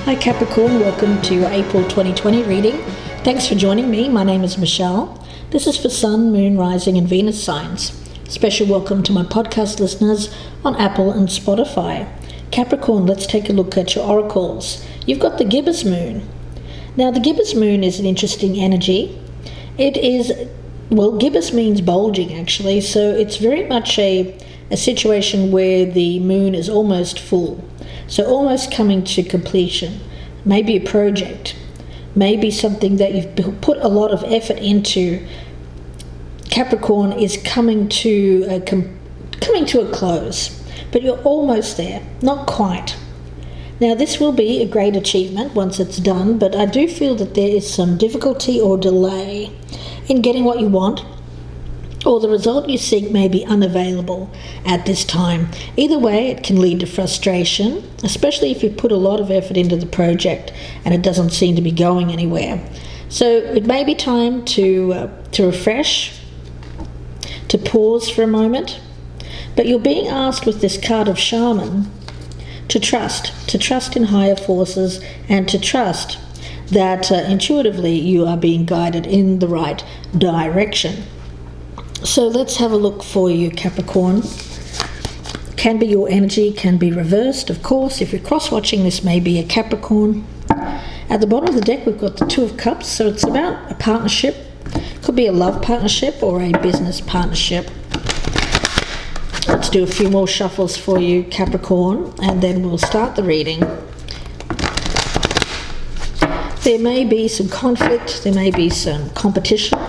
Hi Capricorn, welcome to your April 2020 reading. Thanks for joining me. My name is Michelle. This is for Sun, Moon, Rising and Venus signs. Special welcome to my podcast listeners on Apple and Spotify. Capricorn, let's take a look at your oracles. You've got the gibbous moon. Now the gibbous moon is an interesting energy. Gibbous means bulging actually, so it's very much a situation where the moon is almost full. So almost coming to completion. Maybe a project, maybe something that you've put a lot of effort into. Capricorn is coming to a close, but you're almost there, not quite. Now this will be a great achievement once it's done, but I do feel that there is some difficulty or delay in getting what you want, or the result you seek may be unavailable at this time. Either way, it can lead to frustration, especially if you put a lot of effort into the project and it doesn't seem to be going anywhere. So it may be time to refresh, to pause for a moment, but you're being asked with this card of Shaman to trust in higher forces and to trust that intuitively you are being guided in the right direction. So let's have a look for you, Capricorn. Can be your energy, can be reversed, of course. If you're cross-watching, this may be a Capricorn. At the bottom of the deck, we've got the Two of Cups, so it's about a partnership. Could be a love partnership or a business partnership. Let's do a few more shuffles for you, Capricorn, and then we'll start the reading. There may be some conflict, there may be some competition.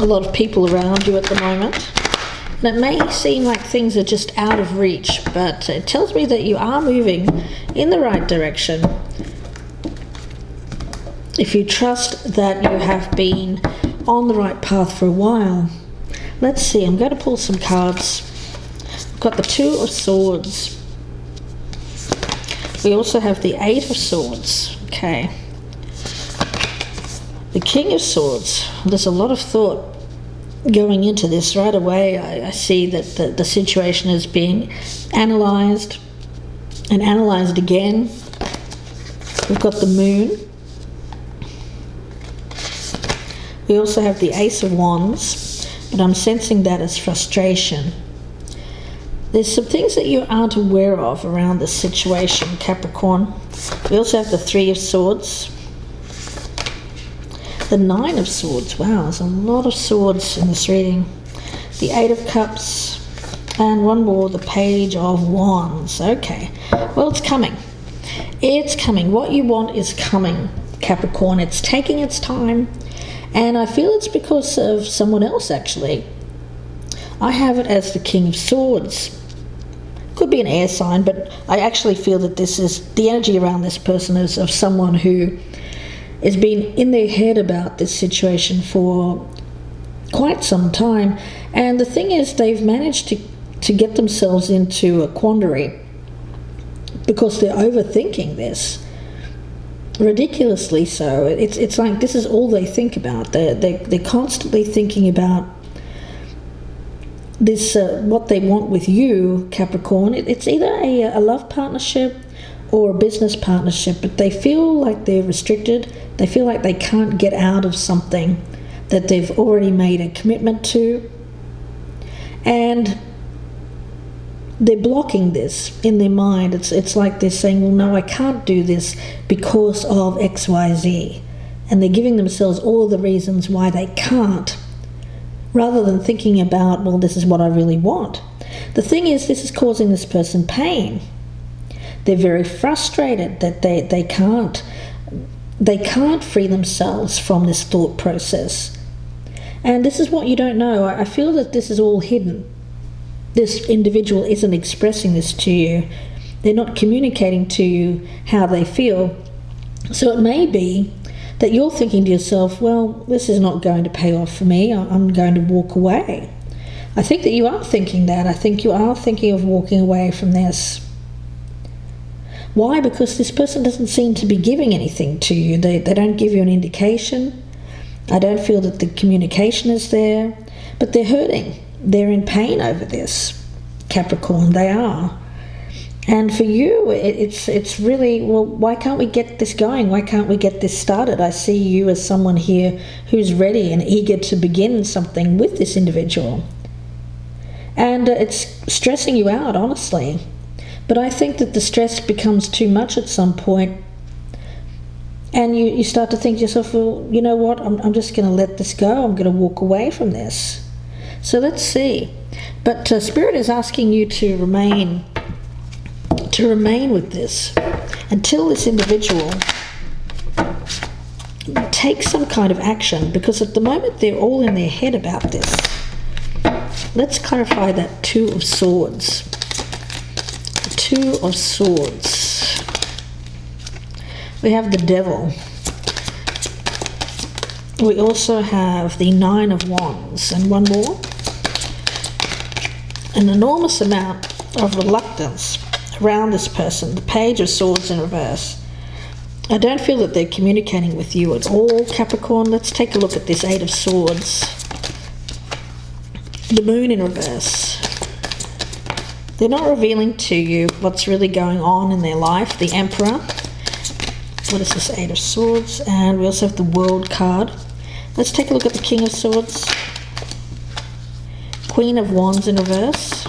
A lot of people around you at the moment, and it may seem like things are just out of reach, but it tells me that you are moving in the right direction. If you trust that you have been on the right path for a while. Let's see, I'm going to pull some cards. We've got the Two of Swords. We also have the Eight of Swords. Okay. The King of Swords. There's a lot of thought going into this. Right away I see that the situation is being analysed and analysed again. We've got the Moon. We also have the Ace of Wands, but I'm sensing that as frustration. There's some things that you aren't aware of around this situation, Capricorn. We also have the Three of Swords. The Nine of Swords. Wow, there's a lot of swords in this reading. The Eight of Cups. And one more, the Page of Wands. Okay. Well, it's coming. It's coming. What you want is coming, Capricorn. It's taking its time. And I feel it's because of someone else, actually. I have it as the King of Swords. Could be an air sign, but I actually feel that this is the energy around this person is of someone who has been in their head about this situation for quite some time. And the thing is, they've managed to get themselves into a quandary because they're overthinking this. Ridiculously so. It's like this is all they think about. They're constantly thinking about this, what they want with you, Capricorn. It's either a love partnership or a business partnership, but they feel like they're restricted. They feel like they can't get out of something that they've already made a commitment to, and they're blocking this in their mind. It's like they're saying, well, no, I can't do this because of XYZ, and they're giving themselves all the reasons why they can't, rather than thinking about, well, this is what I really want. The thing is, this is causing this person pain. They're very frustrated that they can't free themselves from this thought process. And this is what you don't know. I feel that this is all hidden. This individual isn't expressing this to you. They're not communicating to you how they feel. So it may be that you're thinking to yourself, well, this is not going to pay off for me. I'm going to walk away. I think that you are thinking that. I think you are thinking of walking away from this. Why? Because this person doesn't seem to be giving anything to you. They don't give you an indication. I don't feel that the communication is there, but they're hurting. They're in pain over this, Capricorn. They are. And for you, it's really, well, why can't we get this going? Why can't we get this started? I see you as someone here who's ready and eager to begin something with this individual. And it's stressing you out, honestly. But I think that the stress becomes too much at some point, and you start to think to yourself, well, you know what, I'm just going to let this go. I'm going to walk away from this. So let's see. But Spirit is asking you to remain with this until this individual takes some kind of action, because at the moment they're all in their head about this. Let's clarify that Two of Swords. The Two of Swords. We have the Devil. We also have the Nine of Wands, and one more. An enormous amount of reluctance around this person. The Page of Swords in reverse. I don't feel that they're communicating with you at all, Capricorn. Let's take a look at this Eight of Swords. The Moon in reverse. They're not revealing to you what's really going on in their life. The Emperor. What is this Eight of Swords? And we also have the World card. Let's take a look at the King of Swords. Queen of Wands in reverse.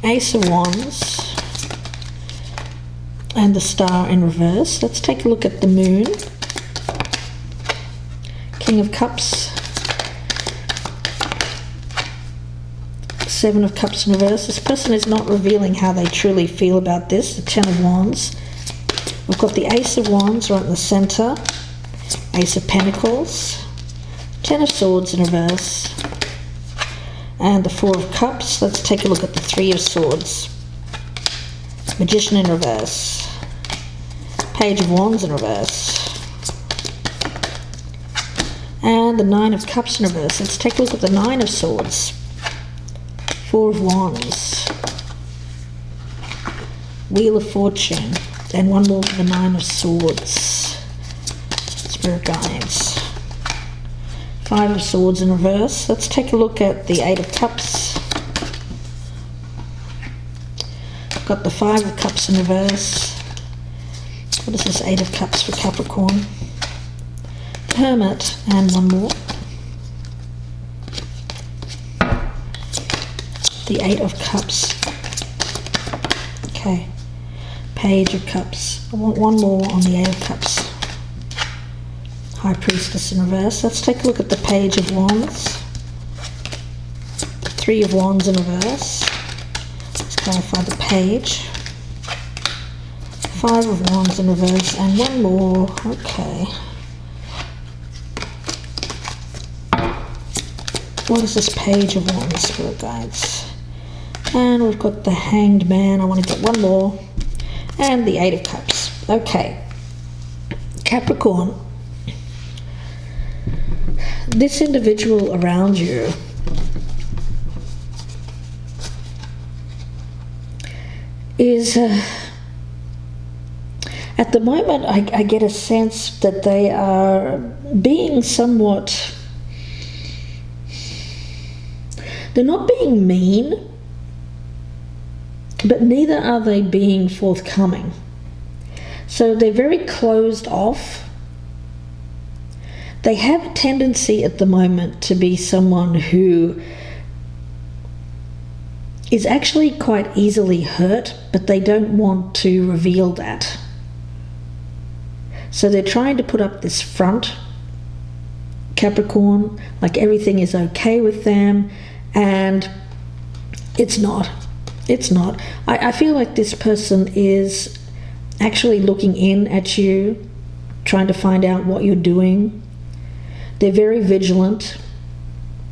Ace of Wands. And the Star in reverse. Let's take a look at the Moon. King of Cups. Seven of Cups in reverse. This person is not revealing how they truly feel about this. The Ten of Wands. We've got the Ace of Wands right in the center. Ace of Pentacles. Ten of Swords in reverse. And the Four of Cups. Let's take a look at the Three of Swords. Magician in reverse. Page of Wands in reverse. And the Nine of Cups in reverse. Let's take a look at the Nine of Swords. Four of Wands. Wheel of Fortune. And one more for the Nine of Swords. Spirit guides. Five of Swords in reverse. Let's take a look at the Eight of Cups. I've got the Five of Cups in reverse. What is this Eight of Cups for Capricorn? Hermit, and one more. The Eight of Cups. Okay. Page of Cups. I want one more on the Eight of Cups. High Priestess in reverse. Let's take a look at the Page of Wands. Three of Wands in reverse. Let's clarify the Page. Five of Wands in reverse, and one more. Okay. What is this Page of Wands, Spirit guides? And we've got the Hanged Man. I want to get one more. And the Eight of Cups. Okay. Capricorn. This individual around you is, at the moment, I get a sense that they are being somewhat, they're not being mean, but neither are they being forthcoming. So they're very closed off. They have a tendency at the moment to be someone who is actually quite easily hurt, but they don't want to reveal that. So they're trying to put up this front, Capricorn, like everything is okay with them, and it's not. It's not. I feel like this person is actually looking in at you, trying to find out what you're doing. They're very vigilant.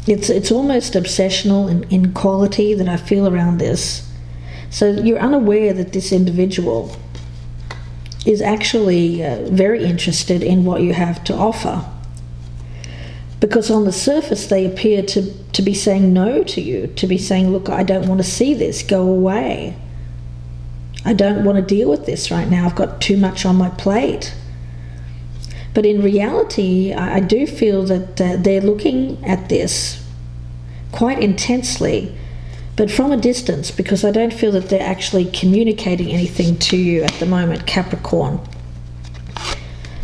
It's almost obsessional in quality that I feel around this. So you're unaware that this individual is actually very interested in what you have to offer. Because on the surface they appear to be saying no to you, to be saying, look, I don't want to see this, go away. I don't want to deal with this right now, I've got too much on my plate. But in reality, I do feel that they're looking at this quite intensely, but from a distance, because I don't feel that they're actually communicating anything to you at the moment, Capricorn,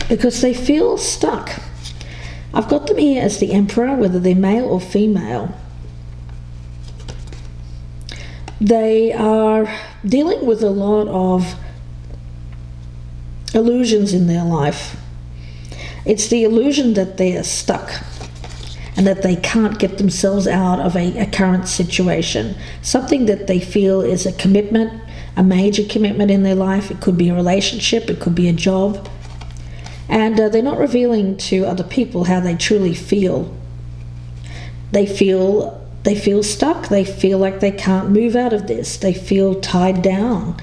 because they feel stuck. I've got them here as the Emperor, whether they're male or female. They are dealing with a lot of illusions in their life. It's the illusion that they are stuck and that they can't get themselves out of a current situation. Something that they feel is a commitment, a major commitment in their life. It could be a relationship, it could be a job. And they're not revealing to other people how they truly feel. They feel stuck. They feel like they can't move out of this. They feel tied down.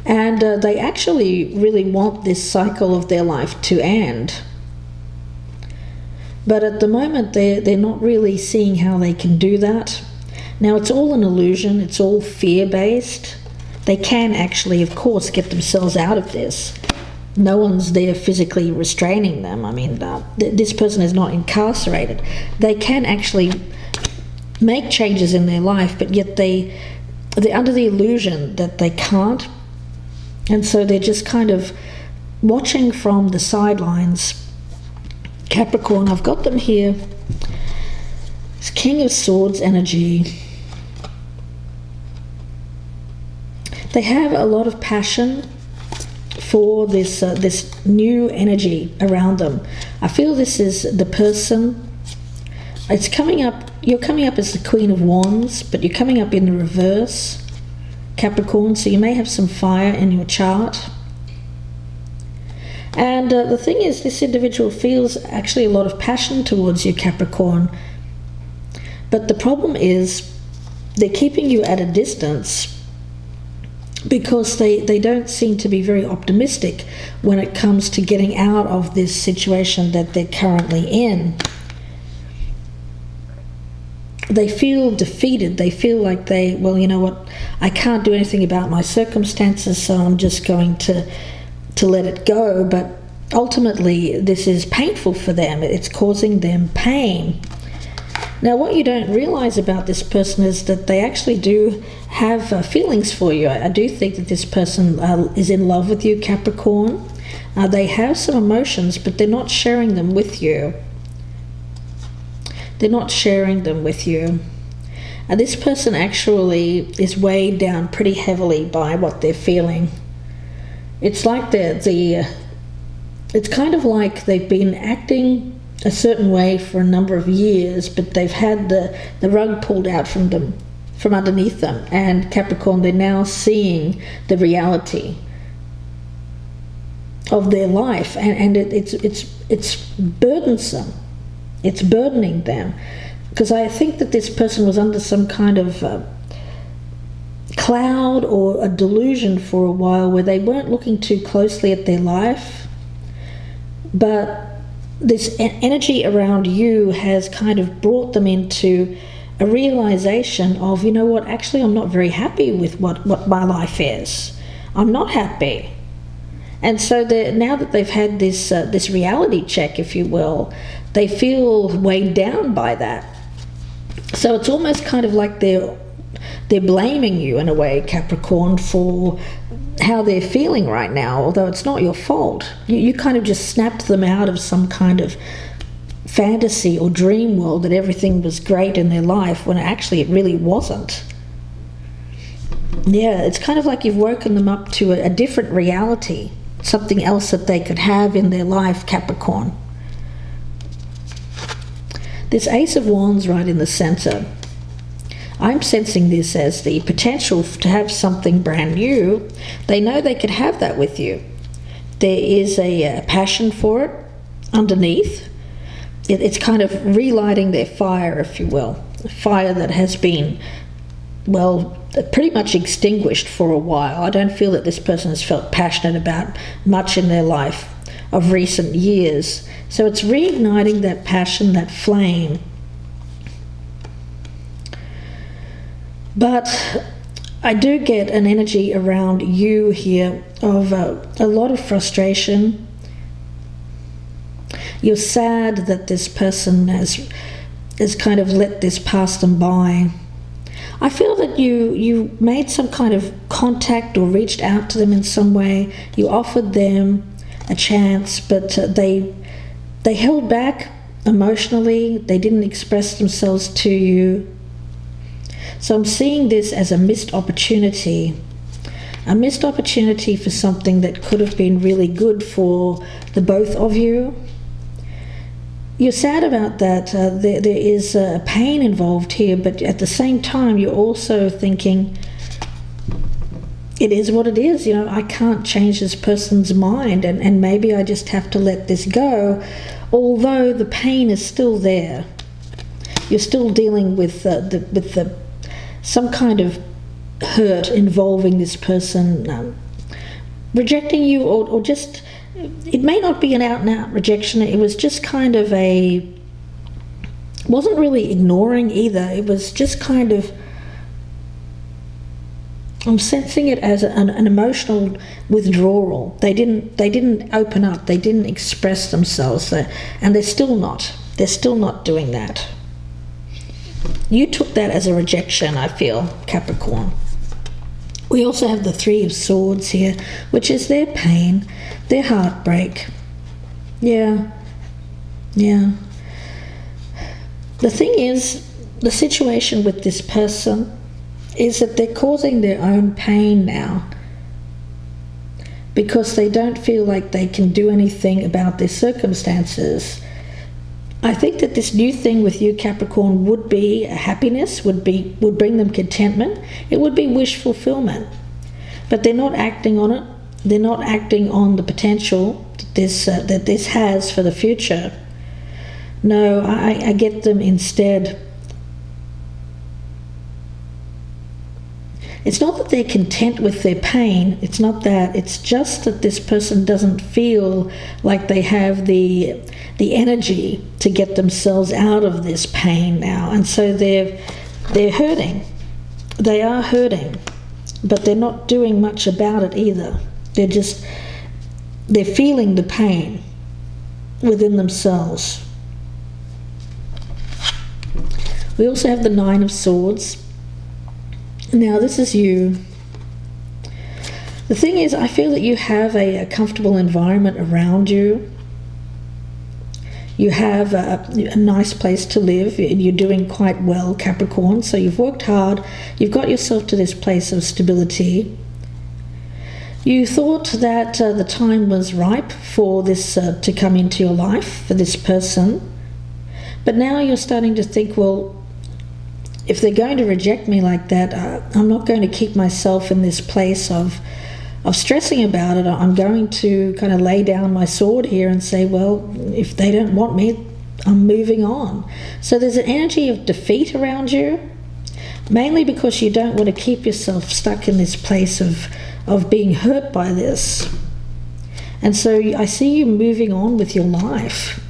And they actually really want this cycle of their life to end. But at the moment, they're not really seeing how they can do that. Now, it's all an illusion. It's all fear-based. They can actually, of course, get themselves out of this. No one's there physically restraining them. I mean, this person is not incarcerated. They can actually make changes in their life, but yet they're under the illusion that they can't. And so they're just kind of watching from the sidelines. Capricorn, I've got them here. It's King of Swords energy. They have a lot of passion for this new energy around them. I feel this is the person. It's coming up. You're coming up as the Queen of Wands, but you're coming up in the reverse, Capricorn. So you may have some fire in your chart. And the thing is, this individual feels actually a lot of passion towards you, Capricorn. But the problem is they're keeping you at a distance because they don't seem to be very optimistic when it comes to getting out of this situation that they're currently in. They feel defeated. They feel like well, you know what, I can't do anything about my circumstances, so I'm just going to let it go. But ultimately, this is painful for them. It's causing them pain. Now, what you don't realize about this person is that they actually do have feelings for you. I do think that this person is in love with you, Capricorn. They have some emotions, but they're not sharing them with you. They're not sharing them with you. This person actually is weighed down pretty heavily by what they're feeling. It's like it's kind of like they've been acting a certain way for a number of years, but they've had the rug pulled out from underneath them. And Capricorn, they're now seeing the reality of their life, and it's burdensome. It's burdening them, because I think that this person was under some kind of cloud or a delusion for a while where they weren't looking too closely at their life, but this energy around you has kind of brought them into a realization of, you know what, actually I'm not very happy with what my life is. I'm not happy. And so now that they've had this reality check, if you will, they feel weighed down by that. So it's almost kind of like they're blaming you in a way, Capricorn, for how they're feeling right now, although it's not your fault. You kind of just snapped them out of some kind of fantasy or dream world that everything was great in their life, when actually it really wasn't. Yeah, it's kind of like you've woken them up to a different reality, something else that they could have in their life, Capricorn. This Ace of Wands right in the center, I'm sensing this as the potential to have something brand new. They know they could have that with you. There is a passion for it underneath. It's kind of relighting their fire, if you will. A fire that has been, well, pretty much extinguished for a while. I don't feel that this person has felt passionate about much in their life of recent years. So it's reigniting that passion, that flame. But I do get an energy around you here of a lot of frustration. You're sad that this person has kind of let this pass them by. I feel that you made some kind of contact or reached out to them in some way. You offered them a chance, but they held back emotionally. They didn't express themselves to you. So I'm seeing this as a missed opportunity. A missed opportunity for something that could have been really good for the both of you. You're sad about that. There is pain involved here, but at the same time, you're also thinking, it is what it is. I can't change this person's mind, and maybe I just have to let this go, although the pain is still there. You're still dealing with some kind of hurt involving this person rejecting you, or just, it may not be an out-and-out rejection. It was just kind of wasn't really ignoring either. It was just kind of, I'm sensing it as an emotional withdrawal. They didn't open up. They didn't express themselves, and they're still not doing that. You took that as a rejection, I feel, Capricorn. We also have the Three of Swords here, which is their pain, their heartbreak. Yeah. The thing is, the situation with this person is that they're causing their own pain now because they don't feel like they can do anything about their circumstances. I think that this new thing with you, Capricorn, would be a happiness, would bring them contentment. It would be wish fulfillment. But they're not acting on it. They're not acting on the potential that this has for the future. No, I get them instead. It's not that they're content with their pain. It's not that. It's just that this person doesn't feel like they have the energy to get themselves out of this pain now, and so they're hurting. They are hurting, but they're not doing much about it either. They're feeling the pain within themselves. We also have the Nine of Swords. Now, this is you. The thing is, I feel that you have a comfortable environment around you. You have a nice place to live. You're doing quite well, Capricorn. So you've worked hard. You've got yourself to this place of stability. You thought that the time was ripe for this to come into your life, for this person. But now you're starting to think, well, if they're going to reject me like that, I'm not going to keep myself in this place of stressing about it. I'm going to kind of lay down my sword here and say, well, if they don't want me, I'm moving on. So there's an energy of defeat around you, mainly because you don't want to keep yourself stuck in this place of being hurt by this. And so I see you moving on with your life.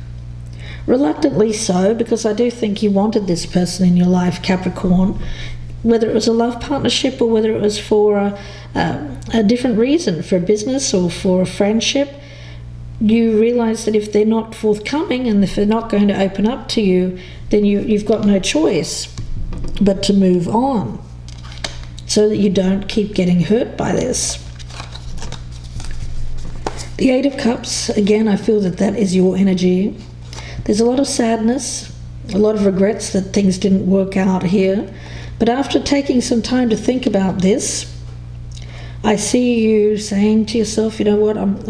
Reluctantly so, because I do think you wanted this person in your life, Capricorn, whether it was a love partnership or whether it was for a different reason, for a business or for a friendship. You realise that if they're not forthcoming and if they're not going to open up to you, then you've got no choice but to move on so that you don't keep getting hurt by this. The Eight of Cups, again, I feel that is your energy. There's a lot of sadness, a lot of regrets that things didn't work out here. But after taking some time to think about this, I see you saying to yourself, you know what, I'm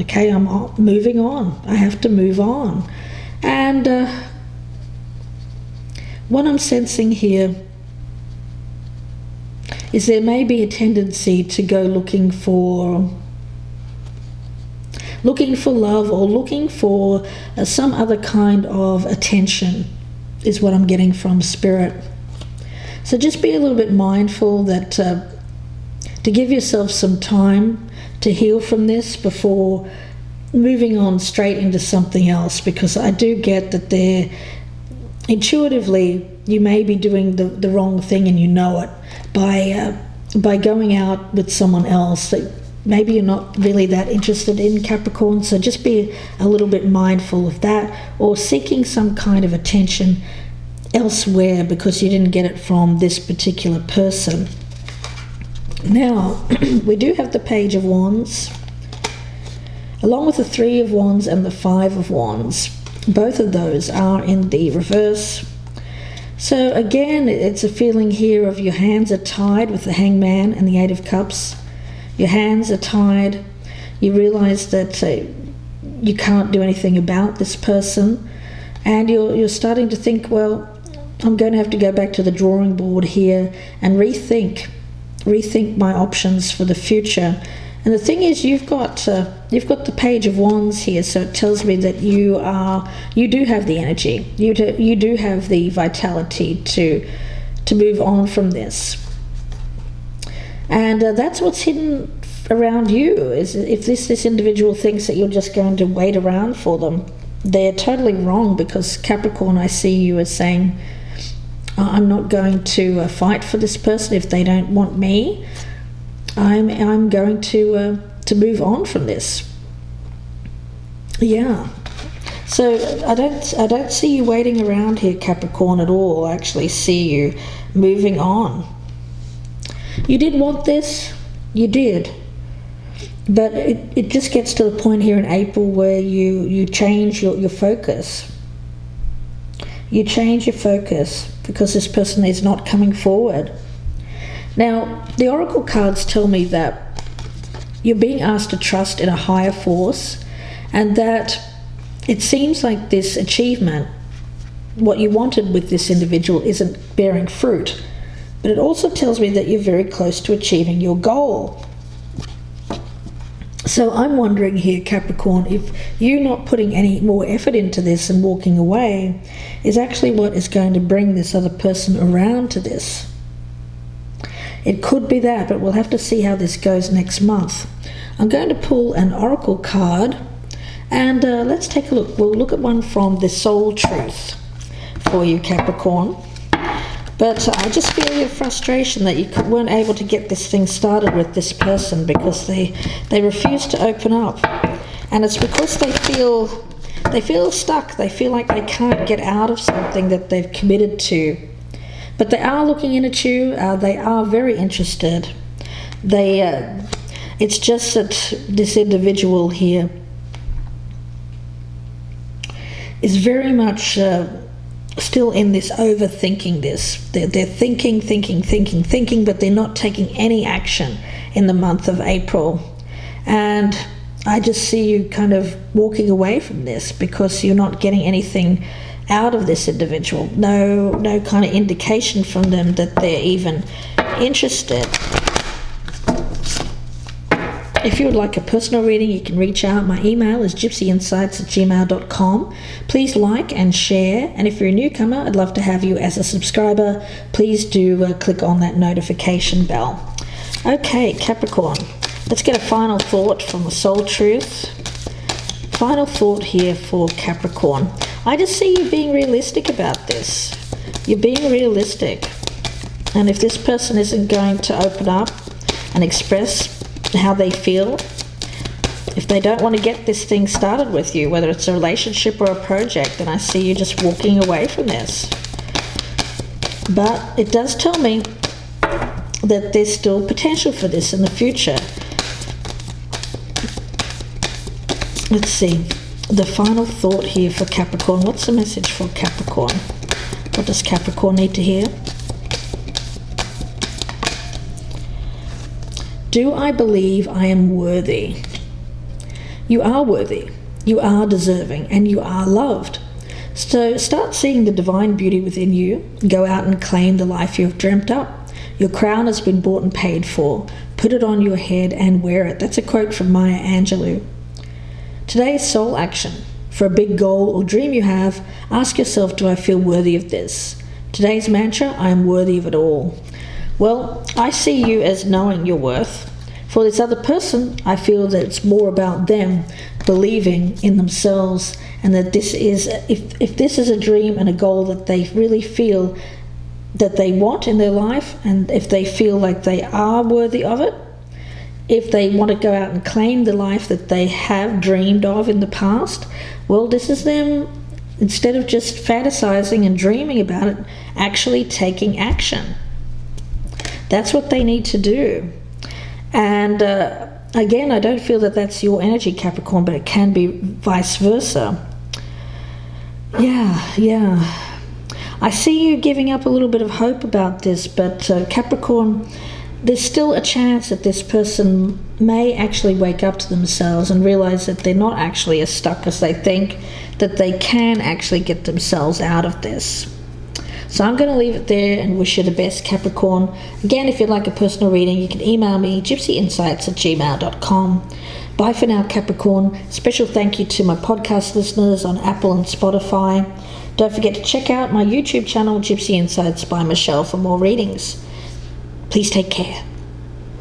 moving on. I have to move on. And what I'm sensing here is there may be a tendency to go looking for love or looking for some other kind of attention is what I'm getting from Spirit. So just be a little bit mindful that to give yourself some time to heal from this before moving on straight into something else, because I do get that intuitively you may be doing the wrong thing and you know it by going out with someone else that maybe you're not really that interested in, Capricorn. So just be a little bit mindful of that, or seeking some kind of attention elsewhere because you didn't get it from this particular person. Now, we do have the Page of Wands, along with the Three of Wands and the Five of Wands. Both of those are in the reverse. So again, it's a feeling here of your hands are tied with the Hangman and the Eight of Cups. Your hands are tied. You realize that you can't do anything about this person, and you're starting to think, well, I'm going to have to go back to the drawing board here and rethink my options for the future. And the thing is, you've got the Page of Wands here, so it tells me that you do have the energy, you do have the vitality to move on from this. And that's what's hidden around you. Is if this individual thinks that you're just going to wait around for them, they're totally wrong, because Capricorn, I see you as saying, I'm not going to fight for this person if they don't want me. I'm going to move on from this. Yeah. So I don't see you waiting around here, Capricorn, at all. I actually see you moving on. You did want this, you did, but it just gets to the point here in April where you change your focus. You change your focus because this person is not coming forward. Now, the Oracle cards tell me that you're being asked to trust in a higher force, and that it seems like this achievement, what you wanted with this individual, isn't bearing fruit. But it also tells me that you're very close to achieving your goal. So I'm wondering here, Capricorn, if you not putting any more effort into this and walking away is actually what is going to bring this other person around to this. It could be that, but we'll have to see how this goes next month. I'm going to pull an Oracle card, and let's take a look. We'll look at one from the Soul Truth for you, Capricorn. But I just feel your frustration that you weren't able to get this thing started with this person because they refuse to open up. And it's because they feel stuck. They feel like they can't get out of something that they've committed to. But they are looking in at you. They are very interested. It's just that this individual here is very much still in this overthinking this. They're thinking, but they're not taking any action in the month of April. And I just see you kind of walking away from this because you're not getting anything out of this individual. No kind of indication from them that they're even interested. If you would like a personal reading, you can reach out. My email is gypsyinsights@gmail.com. Please like and share. And if you're a newcomer, I'd love to have you as a subscriber. Please do click on that notification bell. Okay, Capricorn, let's get a final thought from the Soul Truth. Final thought here for Capricorn. I just see you being realistic about this. You're being realistic. And if this person isn't going to open up and express how they feel, if they don't want to get this thing started with you, whether it's a relationship or a project, then I see you just walking away from this. But it does tell me that there's still potential for this in the future. Let's see. The final thought here for Capricorn. What's the message for Capricorn? What does Capricorn need to hear? Do I believe I am worthy? You are worthy. You are deserving, and you are loved. So start seeing the divine beauty within you. Go out and claim the life you have dreamt up. Your crown has been bought and paid for. Put it on your head and wear it. That's a quote from Maya Angelou. Today's soul action. For a big goal or dream you have, ask yourself, do I feel worthy of this? Today's mantra, I am worthy of it all. Well, I see you as knowing your worth. For this other person, I feel that it's more about them believing in themselves, and that this is, if this is a dream and a goal that they really feel that they want in their life, and if they feel like they are worthy of it, if they want to go out and claim the life that they have dreamed of in the past, well, this is them Instead of just fantasizing and dreaming about it, actually taking action. That's what they need to do. And again, I don't feel that that's your energy, Capricorn, but it can be vice versa. Yeah. I see you giving up a little bit of hope about this, but Capricorn, there's still a chance that this person may actually wake up to themselves and realize that they're not actually as stuck as they think, that they can actually get themselves out of this. So I'm going to leave it there and wish you the best, Capricorn. Again, if you'd like a personal reading, you can email me, gypsyinsights@gmail.com. Bye for now, Capricorn. Special thank you to my podcast listeners on Apple and Spotify. Don't forget to check out my YouTube channel, Gypsy Insights by Michelle, for more readings. Please take care.